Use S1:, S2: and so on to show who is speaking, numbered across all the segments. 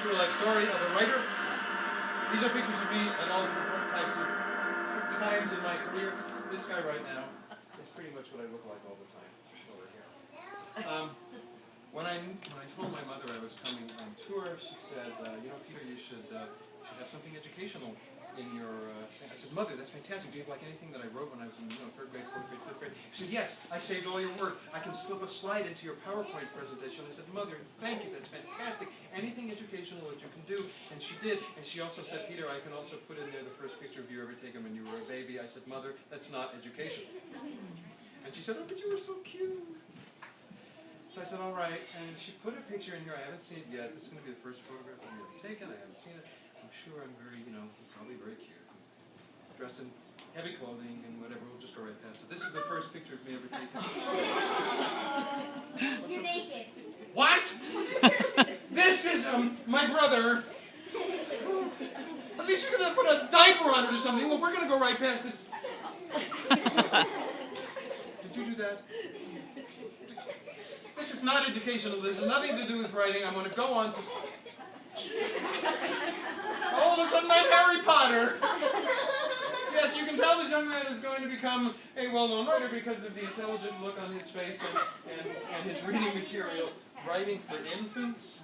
S1: true life story of a writer. These are pictures of me at all different types of times in my career. This guy right now is pretty much what I look like all the time over here. When I told my mother I was coming on tour, she said, you know, Peter, you should have something educational in your... I said, Mother, that's fantastic. Do you have like anything that I wrote when I was in 3rd grade, 4th grade, 5th grade? She said, yes, I saved all your work. I can slip a slide into your PowerPoint presentation. I said, Mother, thank you. That's fantastic. Anything educational that you can do. And she did. And she also said, Peter, I can also put in there the first picture of you ever taken when you were a baby. I said, Mother, that's not education. And she said, oh, but you were so cute. So I said, all right. And she put a picture in here. I haven't seen it yet. This is going to be the first photograph I've ever taken. I haven't seen it. I'm sure I'm very, probably very cute. Dressed in heavy clothing and whatever. We'll just go right past it. This is the first picture of me ever taken.
S2: You're naked.
S1: What? This is my brother. At least you're going to put a diaper on it or something. Well, we're going to go right past this. Did you do that? This is not educational. This has nothing to do with writing. I'm going to go on to... All of a sudden, I'm Harry Potter. Yes, you can tell this young man is going to become a well-known writer because of the intelligent look on his face and his reading material. Writing for infants?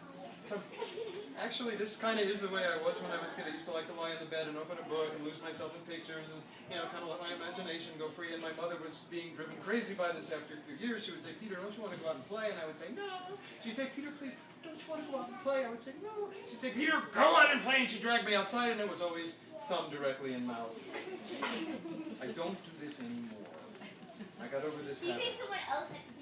S1: Actually, this kind of is the way I was when I was a kid. I used to like to lie in the bed and open a book and lose myself in pictures and, kind of let my imagination go free. And my mother was being driven crazy by this after a few years. She would say, Peter, don't you want to go out and play? And I would say, no. She'd say, Peter, please, don't you want to go out and play? I would say, no. She'd say, Peter, go out and play. And she'd drag me outside, and it was always thumb directly in mouth. I don't do this anymore. I got over this habit.
S2: Do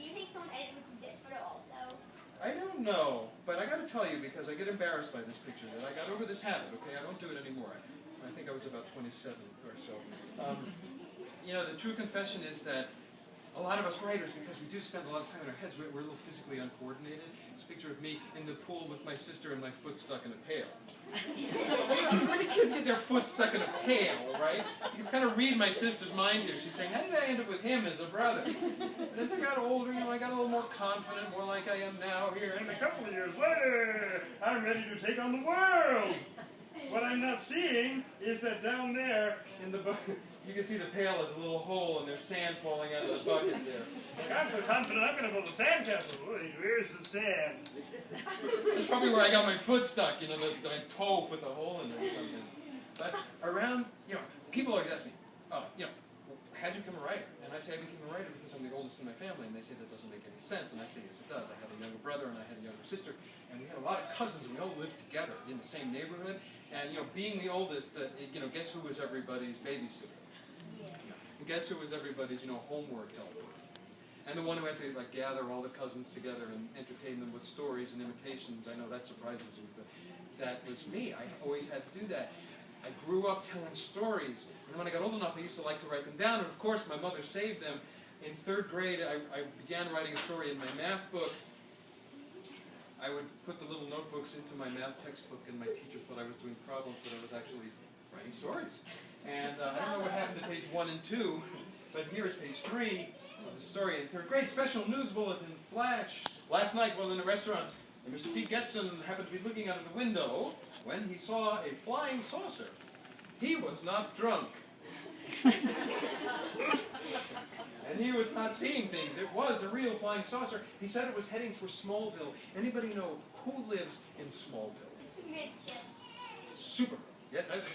S2: you think someone edited this photo also?
S1: I don't know, but I got to tell you, because I get embarrassed by this picture, that I got over this habit, okay? I don't do it anymore. I think I was about 27 or so. The true confession is that a lot of us writers, because we do spend a lot of time in our heads, we're a little physically uncoordinated. It's a picture of me in the pool with my sister and my foot stuck in a pail. How many kids get their foot stuck in a pail, right? You can kind of read my sister's mind here. She's saying, how did I end up with him as a brother? And as I got older, I got a little more confident, more like I am now here. And a couple of years later, I'm ready to take on the world. What I'm not seeing is that down there in the bucket, you can see the pail has a little hole and there's sand falling out of the bucket there. I'm so confident I'm going to build a sandcastle. Where's the sand? That's probably where I got my foot stuck, that my toe put the hole in there or something. But around, people always ask me, how'd you become a writer? And I say I became a writer because I'm the oldest in my family, and they say that doesn't make any sense. And I say, yes, it does. I had a younger brother and I had a younger sister, and we had a lot of cousins, and we all lived together in the same neighborhood. And, being the oldest, guess who was everybody's babysitter? And guess who was everybody's, homework helper? And the one who had to, gather all the cousins together and entertain them with stories and imitations. I know that surprises you, but that was me. I always had to do that. I grew up telling stories, and when I got old enough, I used to like to write them down, and of course, my mother saved them. In 3rd grade, I began writing a story in my math book. I would put the little notebooks into my math textbook, and my teacher thought I was doing problems, but I was actually writing stories. And I don't know what happened to page 1 and 2, but here is page 3 of the story in 3rd grade. Special news bulletin flash. Last night, while in a restaurant, Mr. Pete Getson happened to be looking out of the window when he saw a flying saucer. He was not drunk. And he was not seeing things. It was a real flying saucer. He said it was heading for Smallville. Anybody know who lives in Smallville?
S2: Superman.
S1: Superman. Yeah,